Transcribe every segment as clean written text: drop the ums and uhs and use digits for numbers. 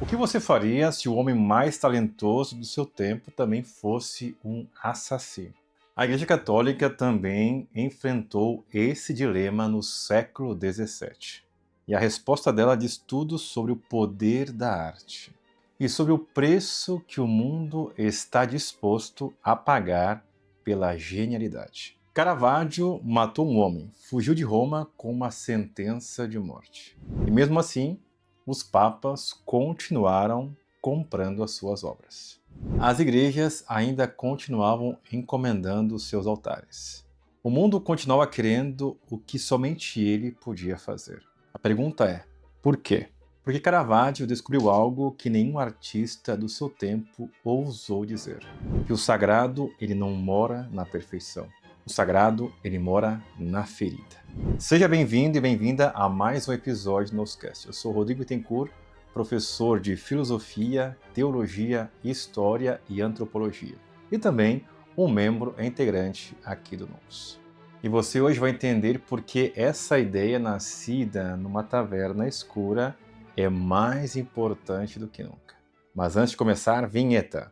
O que você faria se o homem mais talentoso do seu tempo também fosse um assassino? A Igreja Católica também enfrentou esse dilema no século XVII. E a resposta dela diz tudo sobre o poder da arte e sobre o preço que o mundo está disposto a pagar pela genialidade. Caravaggio matou um homem, fugiu de Roma com uma sentença de morte. E mesmo assim, os papas continuaram comprando as suas obras. As igrejas ainda continuavam encomendando seus altares. O mundo continuava querendo o que somente ele podia fazer. A pergunta é, por quê? Porque Caravaggio descobriu algo que nenhum artista do seu tempo ousou dizer. Que o sagrado, ele não mora na perfeição. O sagrado, ele mora na ferida. Seja bem-vindo e bem-vinda a mais um episódio do Noscast. Eu sou Rodrigo Bittencourt, professor de Filosofia, Teologia, História e Antropologia. E também um membro integrante aqui do Nous. E você hoje vai entender por que essa ideia nascida numa taverna escura é mais importante do que nunca. Mas antes de começar, vinheta!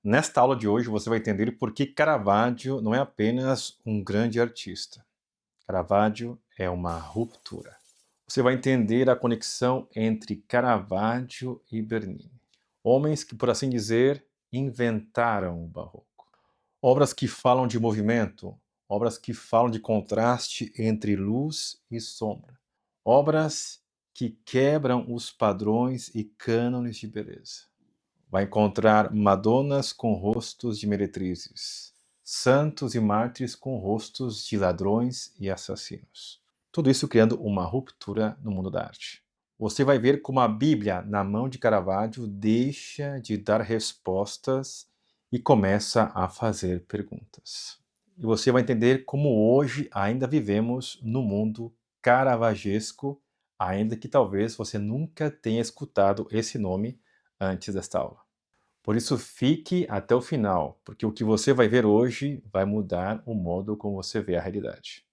Nesta aula de hoje você vai entender por que Caravaggio não é apenas um grande artista. Caravaggio é uma ruptura. Você vai entender a conexão entre Caravaggio e Bernini. Homens que, por assim dizer, inventaram o barroco. Obras que falam de movimento, obras que falam de contraste entre luz e sombra. Obras que quebram os padrões e cânones de beleza. Vai encontrar Madonas com rostos de meretrizes, santos e mártires com rostos de ladrões e assassinos. Tudo isso criando uma ruptura no mundo da arte. Você vai ver como a Bíblia, na mão de Caravaggio, deixa de dar respostas e começa a fazer perguntas. E você vai entender como hoje ainda vivemos no mundo caravagesco, ainda que talvez você nunca tenha escutado esse nome antes desta aula. Por isso fique até o final, porque o que você vai ver hoje vai mudar o modo como você vê a realidade.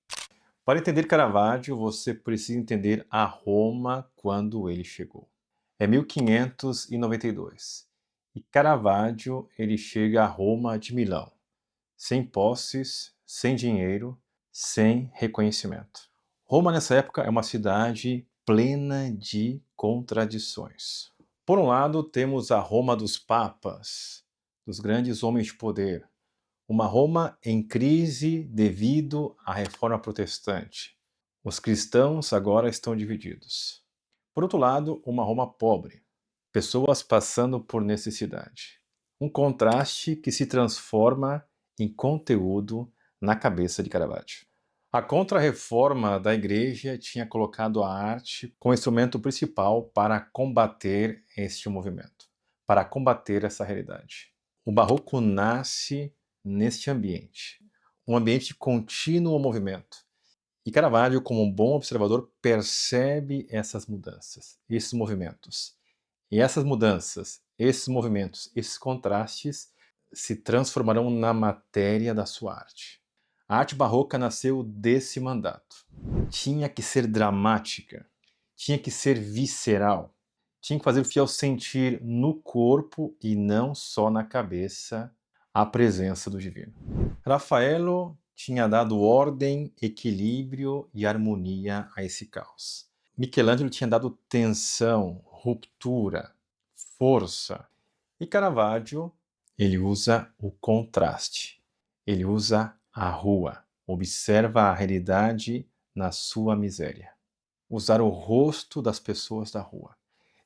Para entender Caravaggio, você precisa entender a Roma quando ele chegou. É 1592. E Caravaggio ele chega a Roma de Milão, sem posses, sem dinheiro, sem reconhecimento. Roma nessa época é uma cidade plena de contradições. Por um lado, temos a Roma dos papas, dos grandes homens de poder. Uma Roma em crise devido à reforma protestante. Os cristãos agora estão divididos. Por outro lado, uma Roma pobre. Pessoas passando por necessidade. Um contraste que se transforma em conteúdo na cabeça de Caravaggio. A Contra-Reforma da Igreja tinha colocado a arte como instrumento principal para combater este movimento, para combater essa realidade. O Barroco nasce neste ambiente, um ambiente de contínuo movimento. E Caravaggio, como um bom observador, percebe essas mudanças, esses movimentos. E essas mudanças, esses movimentos, esses contrastes se transformarão na matéria da sua arte. A arte barroca nasceu desse mandato. Tinha que ser dramática, tinha que ser visceral, tinha que fazer o fiel sentir no corpo e não só na cabeça a presença do divino. Raffaello tinha dado ordem, equilíbrio e harmonia a esse caos. Michelangelo tinha dado tensão, ruptura, força. E Caravaggio, ele usa o contraste. Ele usa a rua. Observa a realidade na sua miséria. Usar o rosto das pessoas da rua.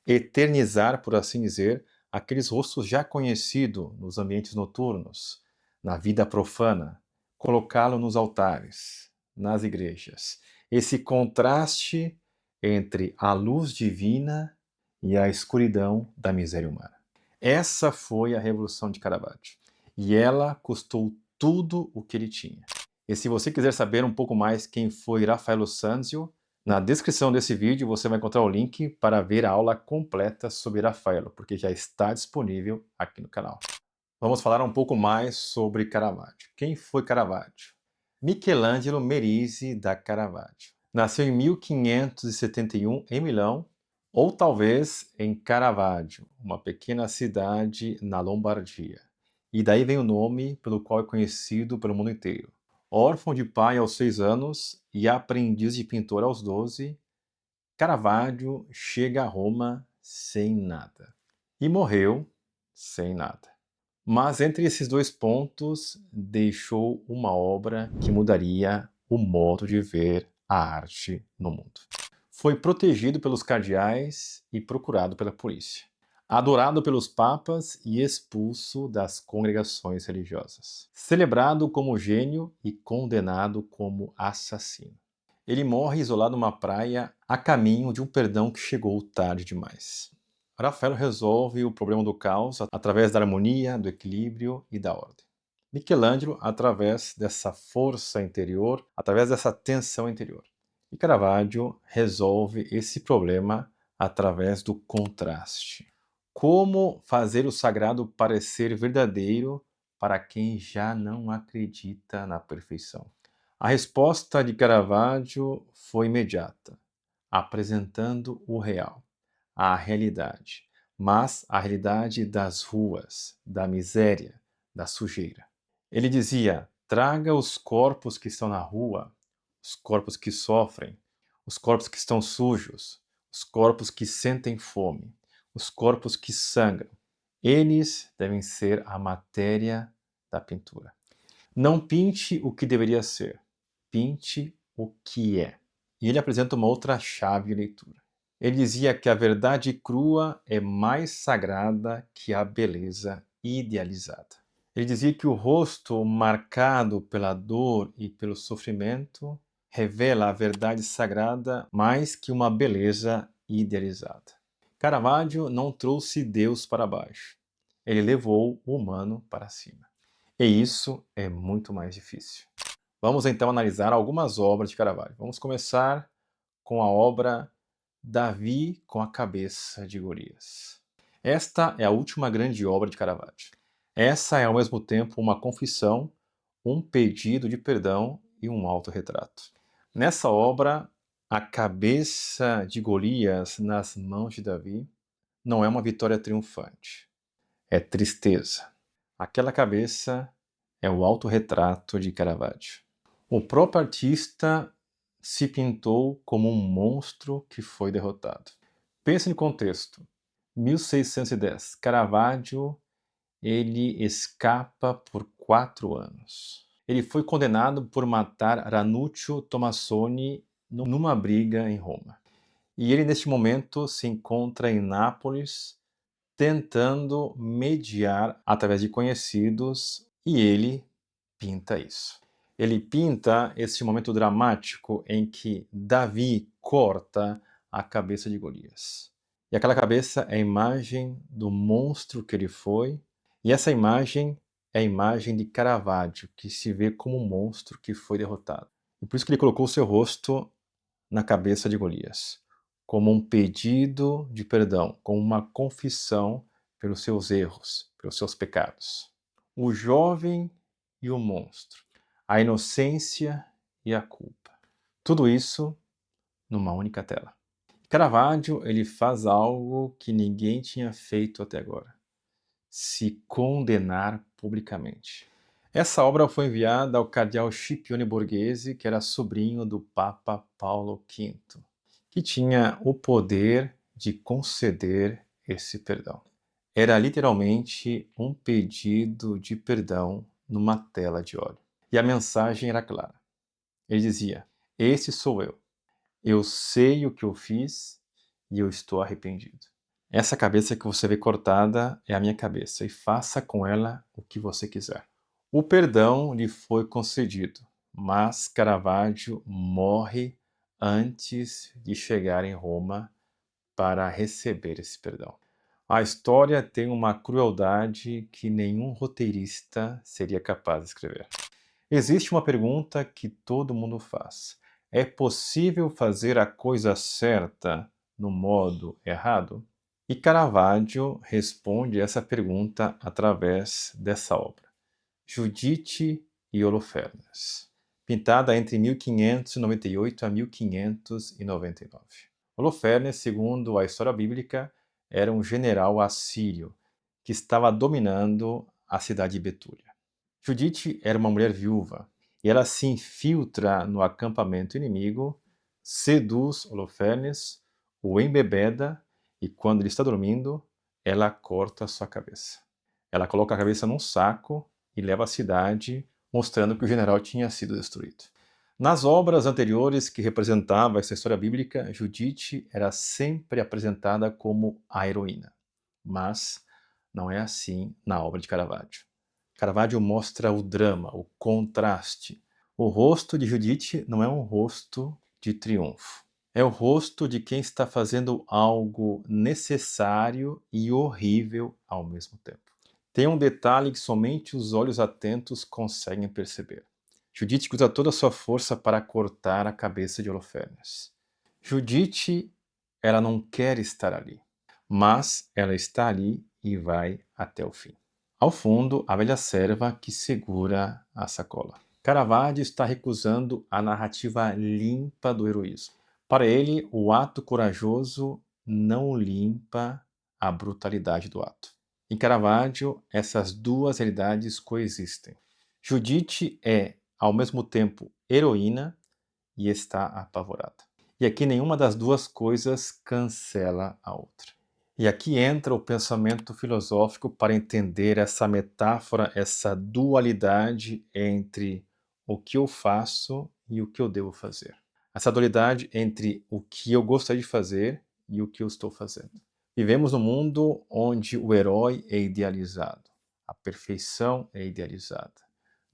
Eternizar, por assim dizer, aqueles rostos já conhecidos nos ambientes noturnos, na vida profana. Colocá-lo nos altares, nas igrejas. Esse contraste entre a luz divina e a escuridão da miséria humana. Essa foi a revolução de Caravaggio. E ela custou tudo o que ele tinha. E se você quiser saber um pouco mais quem foi Raffaello Sanzio, na descrição desse vídeo você vai encontrar o link para ver a aula completa sobre Raffaello, porque já está disponível aqui no canal. Vamos falar um pouco mais sobre Caravaggio. Quem foi Caravaggio? Michelangelo Merisi da Caravaggio. Nasceu em 1571 em Milão, ou talvez em Caravaggio, uma pequena cidade na Lombardia. E daí vem o nome pelo qual é conhecido pelo mundo inteiro. Órfão de pai aos 6 anos e aprendiz de pintor aos 12, Caravaggio chega a Roma sem nada. E morreu sem nada. Mas entre esses dois pontos, deixou uma obra que mudaria o modo de ver a arte no mundo. Foi protegido pelos cardeais e procurado pela polícia. Adorado pelos papas e expulso das congregações religiosas. Celebrado como gênio e condenado como assassino. Ele morre isolado numa praia a caminho de um perdão que chegou tarde demais. Rafael resolve o problema do caos através da harmonia, do equilíbrio e da ordem. Michelangelo, através dessa força interior, através dessa tensão interior. E Caravaggio resolve esse problema através do contraste. Como fazer o sagrado parecer verdadeiro para quem já não acredita na perfeição? A resposta de Caravaggio foi imediata, apresentando o real, a realidade, mas a realidade das ruas, da miséria, da sujeira. Ele dizia: traga os corpos que estão na rua, os corpos que sofrem, os corpos que estão sujos, os corpos que sentem fome, os corpos que sangram. Eles devem ser a matéria da pintura. Não pinte o que deveria ser, pinte o que é. E ele apresenta uma outra chave de leitura. Ele dizia que a verdade crua é mais sagrada que a beleza idealizada. Ele dizia que o rosto marcado pela dor e pelo sofrimento revela a verdade sagrada mais que uma beleza idealizada. Caravaggio não trouxe Deus para baixo. Ele levou o humano para cima. E isso é muito mais difícil. Vamos então analisar algumas obras de Caravaggio. Vamos começar com a obra Davi com a Cabeça de Golias. Esta é a última grande obra de Caravaggio. Essa é ao mesmo tempo uma confissão, um pedido de perdão e um autorretrato. Nessa obra, a cabeça de Golias nas mãos de Davi não é uma vitória triunfante, é tristeza. Aquela cabeça é o autorretrato de Caravaggio. O próprio artista se pintou como um monstro que foi derrotado. Pense no contexto. 1610, Caravaggio, ele escapa por 4 anos. Ele foi condenado por matar Ranuccio Tomassoni numa briga em Roma. E ele, neste momento, se encontra em Nápoles, tentando mediar através de conhecidos, e ele pinta isso. Ele pinta esse momento dramático em que Davi corta a cabeça de Golias. E aquela cabeça é a imagem do monstro que ele foi, e essa imagem é a imagem de Caravaggio, que se vê como um monstro que foi derrotado. E por isso que ele colocou o seu rosto na cabeça de Golias, como um pedido de perdão, como uma confissão pelos seus erros, pelos seus pecados. O jovem e o monstro, a inocência e a culpa. Tudo isso numa única tela. Caravaggio, ele faz algo que ninguém tinha feito até agora: se condenar publicamente. Essa obra foi enviada ao cardeal Scipione Borghese, que era sobrinho do Papa Paulo V, que tinha o poder de conceder esse perdão. Era literalmente um pedido de perdão numa tela de óleo. E a mensagem era clara. Ele dizia: esse sou eu. Eu sei o que eu fiz e eu estou arrependido. Essa cabeça que você vê cortada é a minha cabeça, e faça com ela o que você quiser. O perdão lhe foi concedido, mas Caravaggio morre antes de chegar em Roma para receber esse perdão. A história tem uma crueldade que nenhum roteirista seria capaz de escrever. Existe uma pergunta que todo mundo faz: é possível fazer a coisa certa no modo errado? E Caravaggio responde essa pergunta através dessa obra, Judite e Holofernes. pintada entre 1598 a 1599. Holofernes, segundo a história bíblica, era um general assírio que estava dominando a cidade de Betúlia. Judite era uma mulher viúva e ela se infiltra no acampamento inimigo, seduz Holofernes, o embebeda e, quando ele está dormindo, ela corta sua cabeça. Ela coloca a cabeça num saco e leva à cidade, mostrando que o general tinha sido destruído. Nas obras anteriores que representavam essa história bíblica, Judite era sempre apresentada como a heroína. Mas não é assim na obra de Caravaggio. Caravaggio mostra o drama, o contraste. O rosto de Judite não é um rosto de triunfo. É o rosto de quem está fazendo algo necessário e horrível ao mesmo tempo. Tem um detalhe que somente os olhos atentos conseguem perceber. Judite usa toda a sua força para cortar a cabeça de Holofernes. Judite, ela não quer estar ali, mas ela está ali e vai até o fim. Ao fundo, a velha serva que segura a sacola. Caravaggio está recusando a narrativa limpa do heroísmo. Para ele, o ato corajoso não limpa a brutalidade do ato. Em Caravaggio, essas duas realidades coexistem. Judite é, ao mesmo tempo, heroína e está apavorada. E aqui nenhuma das duas coisas cancela a outra. E aqui entra o pensamento filosófico para entender essa metáfora, essa dualidade entre o que eu faço e o que eu devo fazer. Essa dualidade entre o que eu gostaria de fazer e o que eu estou fazendo. Vivemos num mundo onde o herói é idealizado, a perfeição é idealizada.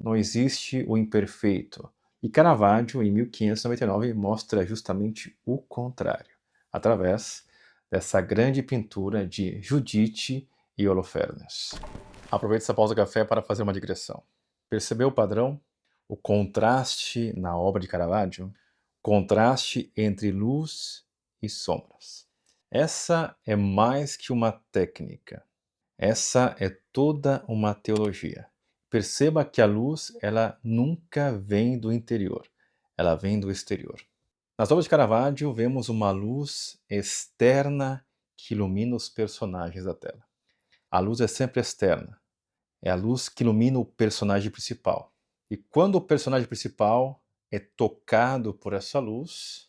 Não existe o imperfeito. E Caravaggio, em 1599, mostra justamente o contrário, através dessa grande pintura de Judite e Holofernes. Aproveite essa pausa café para fazer uma digressão. Percebeu o padrão? O contraste na obra de Caravaggio? Contraste entre luz e sombras. Essa é mais que uma técnica. Essa é toda uma teologia. Perceba que a luz, ela nunca vem do interior, ela vem do exterior. Nas obras de Caravaggio, vemos uma luz externa que ilumina os personagens da tela. A luz é sempre externa. É a luz que ilumina o personagem principal. E quando o personagem principal é tocado por essa luz,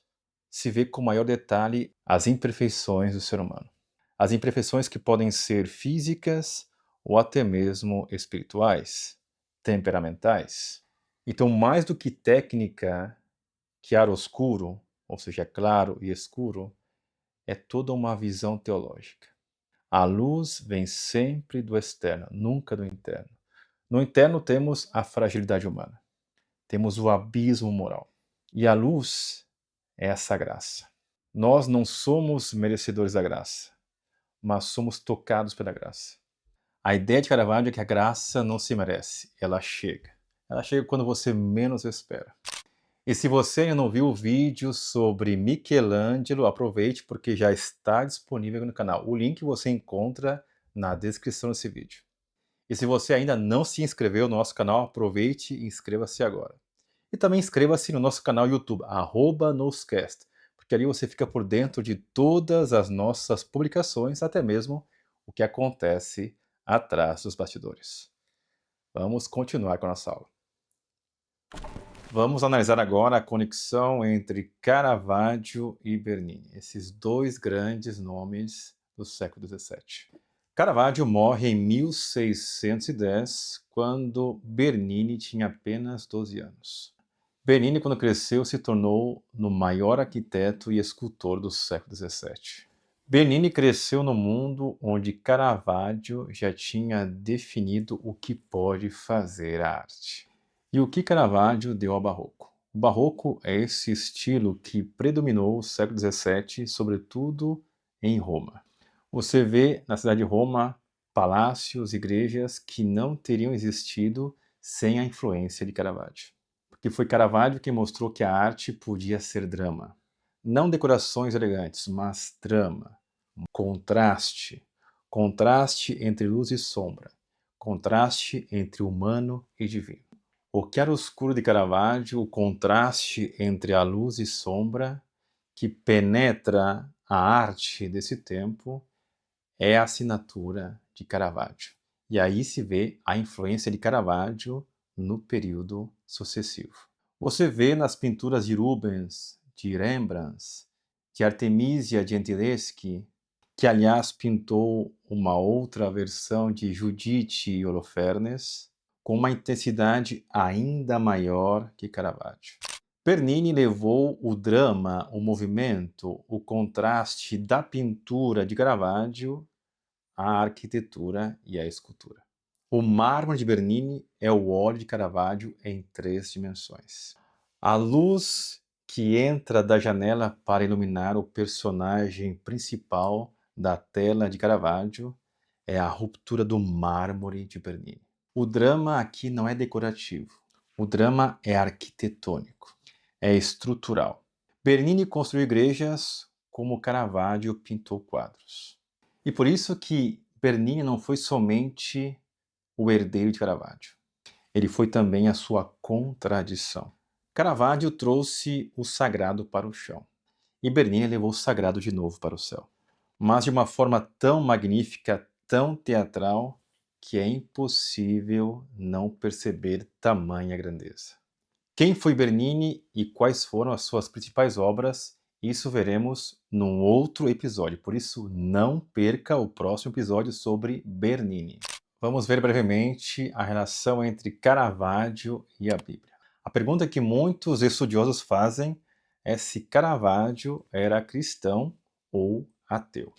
se vê com maior detalhe as imperfeições do ser humano. As imperfeições que podem ser físicas ou até mesmo espirituais, temperamentais. Então, mais do que técnica, chiaroscuro, ou seja, claro e escuro, é toda uma visão teológica. A luz vem sempre do externo, nunca do interno. No interno temos a fragilidade humana, temos o abismo moral. E a luz é essa graça. Nós não somos merecedores da graça, mas somos tocados pela graça. A ideia de Caravaggio é que a graça não se merece, ela chega. Ela chega quando você menos espera. E se você ainda não viu o vídeo sobre Michelangelo, aproveite porque já está disponível no canal. O link você encontra na descrição desse vídeo. E se você ainda não se inscreveu no nosso canal, aproveite e inscreva-se agora. E também inscreva-se no nosso canal YouTube, @noscast, porque ali você fica por dentro de todas as nossas publicações, até mesmo o que acontece atrás dos bastidores. Vamos continuar com a nossa aula. Vamos analisar agora a conexão entre Caravaggio e Bernini, esses dois grandes nomes do século XVII. Caravaggio morre em 1610, quando Bernini tinha apenas 12 anos. Bernini, quando cresceu, se tornou o maior arquiteto e escultor do século XVII. Bernini cresceu no mundo onde Caravaggio já tinha definido o que pode fazer a arte. E o que Caravaggio deu ao Barroco? O Barroco é esse estilo que predominou o século XVII, sobretudo em Roma. Você vê na cidade de Roma palácios, igrejas que não teriam existido sem a influência de Caravaggio. Porque foi Caravaggio que mostrou que a arte podia ser drama. Não decorações elegantes, mas drama, contraste. Contraste entre luz e sombra. Contraste entre humano e divino. O chiaroscuro de Caravaggio, o contraste entre a luz e sombra que penetra a arte desse tempo, é a assinatura de Caravaggio. E aí se vê a influência de Caravaggio no período sucessivo. Você vê nas pinturas de Rubens, de Rembrandt, de Artemisia Gentileschi, que aliás pintou uma outra versão de Judite e Holofernes, com uma intensidade ainda maior que Caravaggio. Bernini levou o drama, o movimento, o contraste da pintura de Caravaggio à arquitetura e à escultura. O mármore de Bernini é o óleo de Caravaggio em 3 dimensões. A luz que entra da janela para iluminar o personagem principal da tela de Caravaggio é a ruptura do mármore de Bernini. O drama aqui não é decorativo. O drama é arquitetônico, é estrutural. Bernini construiu igrejas como Caravaggio pintou quadros. E por isso que Bernini não foi somente o herdeiro de Caravaggio. Ele foi também a sua contradição. Caravaggio trouxe o sagrado para o chão, e Bernini levou o sagrado de novo para o céu. Mas de uma forma tão magnífica, tão teatral, que é impossível não perceber tamanha grandeza. Quem foi Bernini e quais foram as suas principais obras, isso veremos num outro episódio, por isso não perca o próximo episódio sobre Bernini. Vamos ver brevemente a relação entre Caravaggio e a Bíblia. A pergunta que muitos estudiosos fazem é se Caravaggio era cristão ou ateu.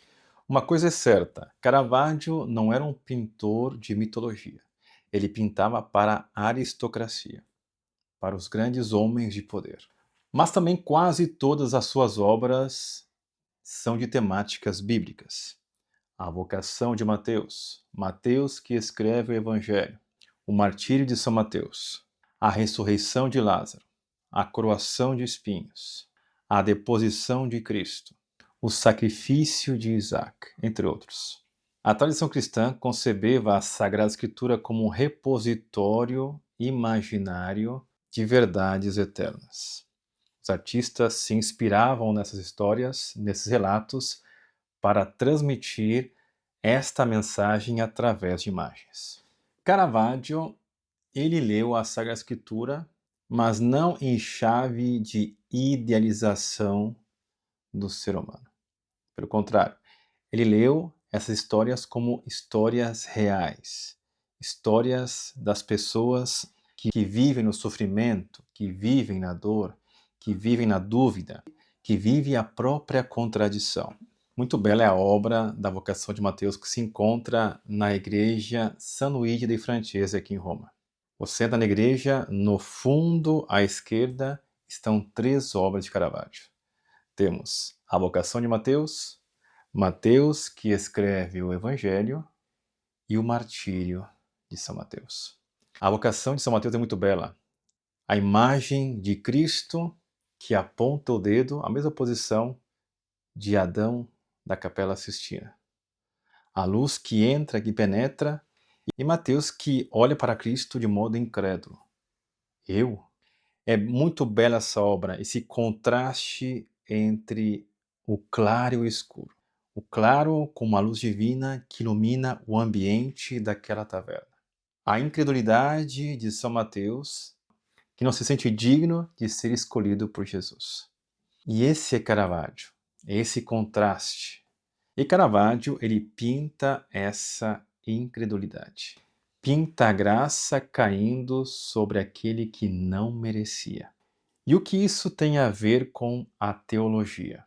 Uma coisa é certa, Caravaggio não era um pintor de mitologia. Ele pintava para a aristocracia, para os grandes homens de poder. Mas também quase todas as suas obras são de temáticas bíblicas. A vocação de Mateus, Mateus que escreve o Evangelho, o martírio de São Mateus, a ressurreição de Lázaro, a coroação de espinhos, a deposição de Cristo, o sacrifício de Isaac, entre outros. A tradição cristã concebeva a Sagrada Escritura como um repositório imaginário de verdades eternas. Os artistas se inspiravam nessas histórias, nesses relatos, para transmitir esta mensagem através de imagens. Caravaggio, ele leu a Sagrada Escritura, mas não em chave de idealização do ser humano. Pelo contrário, ele leu essas histórias como histórias reais, histórias das pessoas que vivem no sofrimento, que vivem na dor, que vivem na dúvida, que vivem a própria contradição. Muito bela é a obra da vocação de Mateus que se encontra na igreja San Luigi dei Francesi aqui em Roma. Você entra na igreja, no fundo à esquerda estão 3 obras de Caravaggio. Temos a vocação de Mateus, Mateus que escreve o Evangelho e o martírio de São Mateus. A vocação de São Mateus é muito bela. A imagem de Cristo que aponta o dedo, a mesma posição de Adão da Capela Sistina. A luz que entra, que penetra, e Mateus que olha para Cristo de modo incrédulo. Eu? É muito bela essa obra, esse contraste entre o claro e o escuro. O claro com uma luz divina que ilumina o ambiente daquela taverna. A incredulidade de São Mateus, que não se sente digno de ser escolhido por Jesus. E esse é Caravaggio, esse contraste. E Caravaggio, ele pinta essa incredulidade. Pinta a graça caindo sobre aquele que não merecia. E o que isso tem a ver com a teologia?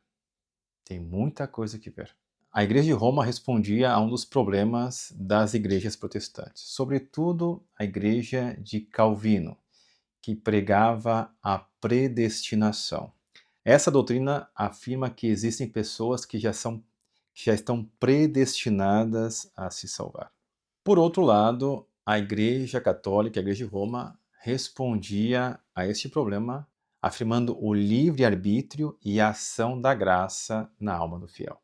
Tem muita coisa que ver. A Igreja de Roma respondia a um dos problemas das igrejas protestantes, sobretudo a Igreja de Calvino, que pregava a predestinação. Essa doutrina afirma que existem pessoas que já estão predestinadas a se salvar. Por outro lado, a Igreja Católica, a Igreja de Roma, respondia a este problema afirmando o livre-arbítrio e a ação da graça na alma do fiel.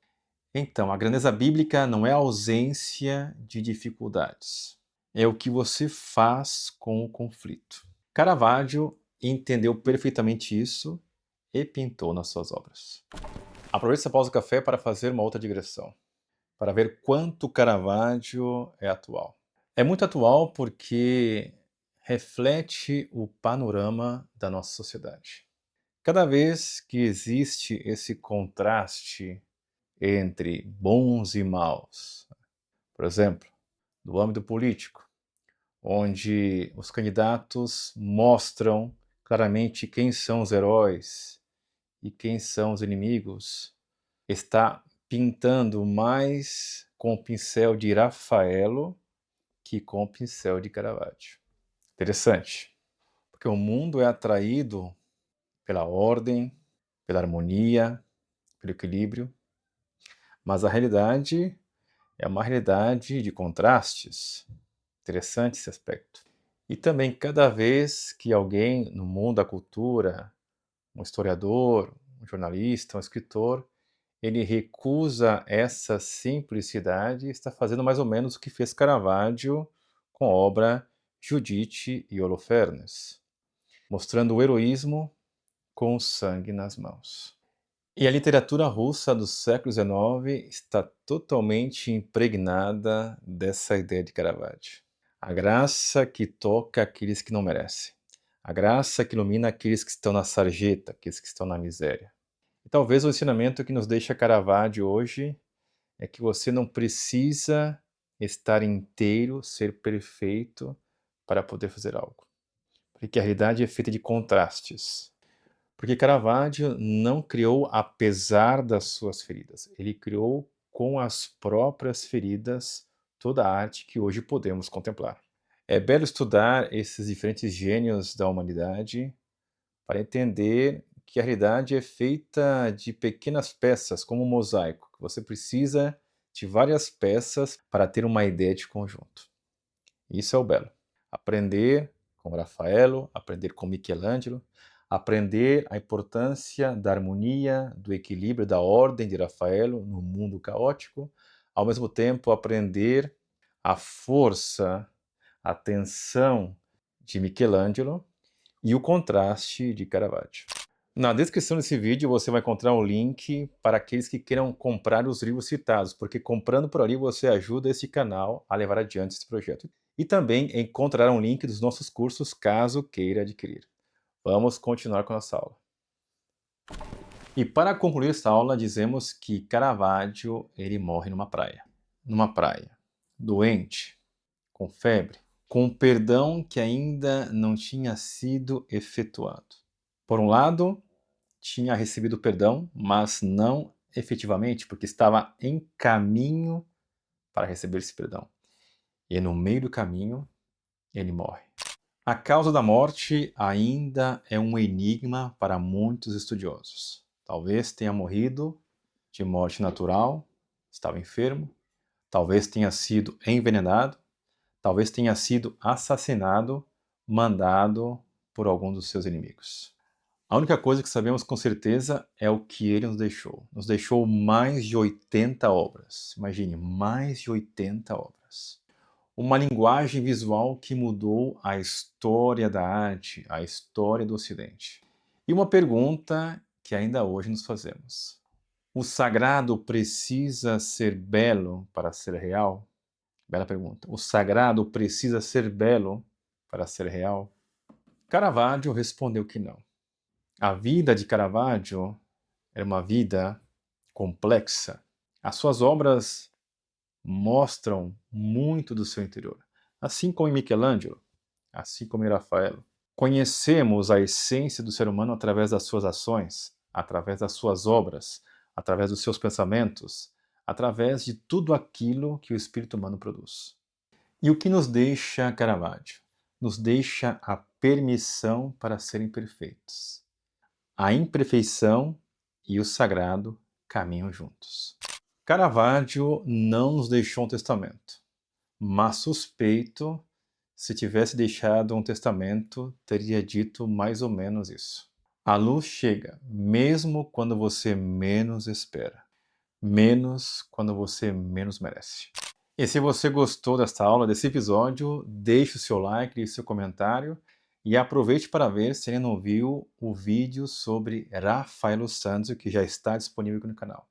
Então, a grandeza bíblica não é a ausência de dificuldades, é o que você faz com o conflito. Caravaggio entendeu perfeitamente isso e pintou nas suas obras. Aproveite essa pausa do café para fazer uma outra digressão, para ver quanto Caravaggio é atual. É muito atual porque reflete o panorama da nossa sociedade. Cada vez que existe esse contraste entre bons e maus, por exemplo, no âmbito político, onde os candidatos mostram claramente quem são os heróis e quem são os inimigos, está pintando mais com o pincel de Raffaello que com o pincel de Caravaggio. Interessante, porque o mundo é atraído pela ordem, pela harmonia, pelo equilíbrio, mas a realidade é uma realidade de contrastes. Interessante esse aspecto. E também, cada vez que alguém no mundo da cultura, um historiador, um jornalista, um escritor, ele recusa essa simplicidade, está fazendo mais ou menos o que fez Caravaggio com a obra Giudice e Holofernes, mostrando o heroísmo com o sangue nas mãos. E a literatura russa do século XIX está totalmente impregnada dessa ideia de Caravaggio. A graça que toca aqueles que não merecem. A graça que ilumina aqueles que estão na sarjeta, aqueles que estão na miséria. E talvez o ensinamento que nos deixa Caravaggio hoje é que você não precisa estar inteiro, ser perfeito para poder fazer algo. Porque a realidade é feita de contrastes. Porque Caravaggio não criou apesar das suas feridas, ele criou com as próprias feridas toda a arte que hoje podemos contemplar. É belo estudar esses diferentes gênios da humanidade para entender que a realidade é feita de pequenas peças, como um mosaico, que você precisa de várias peças para ter uma ideia de conjunto. Isso é o belo. Aprender com Raffaello, aprender com Michelangelo, aprender a importância da harmonia, do equilíbrio, da ordem de Raffaello no mundo caótico, ao mesmo tempo aprender a força, a tensão de Michelangelo e o contraste de Caravaggio. Na descrição desse vídeo você vai encontrar um link para aqueles que queiram comprar os livros citados, porque comprando por ali você ajuda esse canal a levar adiante esse projeto. E também encontrará um link dos nossos cursos caso queira adquirir. Vamos continuar com a nossa aula. E para concluir essa aula, dizemos que Caravaggio ele morre numa praia. Numa praia, doente, com febre, com um perdão que ainda não tinha sido efetuado. Por um lado, tinha recebido perdão, mas não efetivamente, porque estava em caminho para receber esse perdão. E no meio do caminho, ele morre. A causa da morte ainda é um enigma para muitos estudiosos. Talvez tenha morrido de morte natural, estava enfermo, talvez tenha sido envenenado, talvez tenha sido assassinado, mandado por algum dos seus inimigos. A única coisa que sabemos com certeza é o que ele nos deixou. Nos deixou mais de 80 obras. Imagine, mais de 80 obras. Uma linguagem visual que mudou a história da arte, a história do Ocidente. E uma pergunta que ainda hoje nos fazemos: o sagrado precisa ser belo para ser real? Bela pergunta. O sagrado precisa ser belo para ser real? Caravaggio respondeu que não. A vida de Caravaggio era uma vida complexa. As suas obras mostram muito do seu interior. Assim como em Michelangelo, assim como em Rafael. Conhecemos a essência do ser humano através das suas ações, através das suas obras, através dos seus pensamentos, através de tudo aquilo que o espírito humano produz. E o que nos deixa Caravaggio? Nos deixa a permissão para serem perfeitos. A imperfeição e o sagrado caminham juntos. Caravaggio não nos deixou um testamento, mas suspeito, se tivesse deixado um testamento, teria dito mais ou menos isso. A luz chega, mesmo quando você menos espera, menos quando você menos merece. E se você gostou desta aula, desse episódio, deixe o seu like e seu comentário E aproveite para ver se ainda não viu o vídeo sobre Raffaello Sanzio, que já está disponível aqui no canal.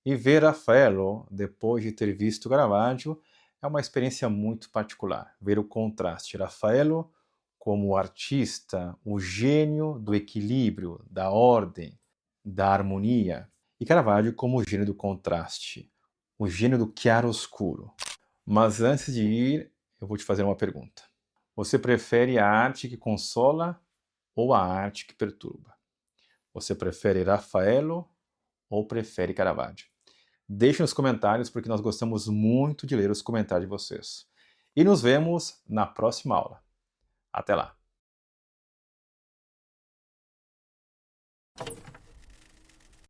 E ver Raffaello, depois de ter visto Caravaggio, é uma experiência muito particular. Ver o contraste. Raffaello como artista, o gênio do equilíbrio, da ordem, da harmonia. E Caravaggio como o gênio do contraste, o gênio do chiaro-oscuro. Mas antes de ir, eu vou te fazer uma pergunta. Você prefere a arte que consola ou a arte que perturba? Você prefere Raffaello ou prefere Caravaggio? Deixe nos comentários porque nós gostamos muito de ler os comentários de vocês. E nos vemos na próxima aula. Até lá!